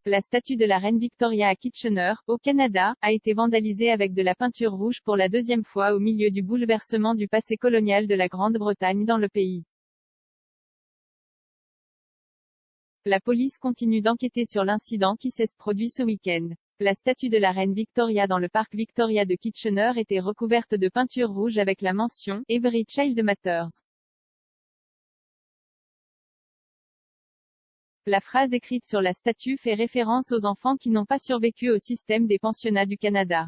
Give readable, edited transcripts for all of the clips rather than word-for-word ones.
La statue de la reine Victoria à Kitchener, au Canada, a été vandalisée avec de la peinture rouge pour la deuxième fois au milieu du bouleversement du passé colonial de la Grande-Bretagne dans le pays. La police continue d'enquêter sur l'incident qui s'est produit ce week-end. La statue de la reine Victoria dans le parc Victoria de Kitchener était recouverte de peinture rouge avec la mention « Every Child Matters ». La phrase écrite sur la statue fait référence aux enfants qui n'ont pas survécu au système des pensionnats du Canada.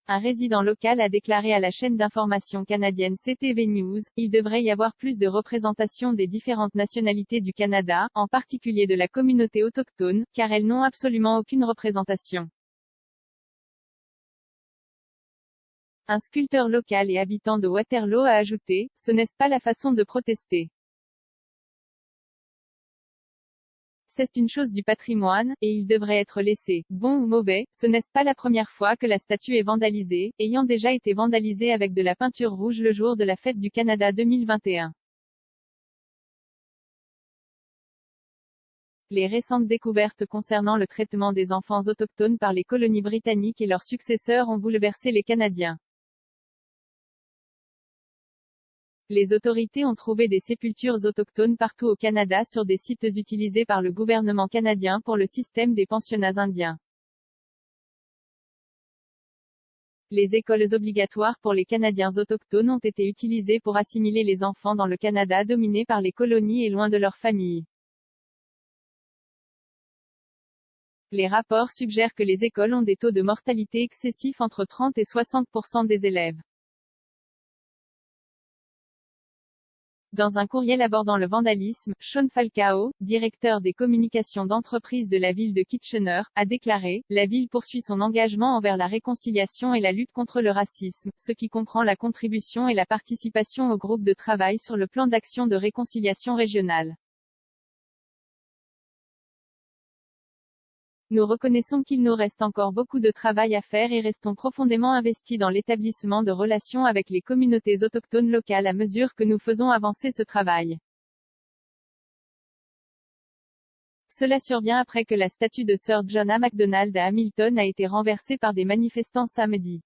Un résident local a déclaré à la chaîne d'information canadienne CTV News, « Il devrait y avoir plus de représentation des différentes nationalités du Canada, en particulier de la communauté autochtone, car elles n'ont absolument aucune représentation. » Un sculpteur local et habitant de Waterloo a ajouté, « Ce n'est pas la façon de protester. C'est une chose du patrimoine, et il devrait être laissé. Bon ou mauvais, ce n'est pas la première fois que la statue est vandalisée, ayant déjà été vandalisée avec de la peinture rouge le jour de la Fête du Canada 2021. Les récentes découvertes concernant le traitement des enfants autochtones par les colonies britanniques et leurs successeurs ont bouleversé les Canadiens. Les autorités ont trouvé des sépultures autochtones partout au Canada sur des sites utilisés par le gouvernement canadien pour le système des pensionnats indiens. Les écoles obligatoires pour les Canadiens autochtones ont été utilisées pour assimiler les enfants dans le Canada dominé par les colonies et loin de leurs familles. Les rapports suggèrent que les écoles ont des taux de mortalité excessifs entre 30 et 60% des élèves. Dans un courriel abordant le vandalisme, Sean Falcao, directeur des communications d'entreprise de la ville de Kitchener, a déclaré « La ville poursuit son engagement envers la réconciliation et la lutte contre le racisme, ce qui comprend la contribution et la participation au groupe de travail sur le plan d'action de réconciliation régionale. Nous reconnaissons qu'il nous reste encore beaucoup de travail à faire et restons profondément investis dans l'établissement de relations avec les communautés autochtones locales à mesure que nous faisons avancer ce travail. » Cela survient après que la statue de Sir John A. Macdonald à Hamilton a été renversée par des manifestants samedi.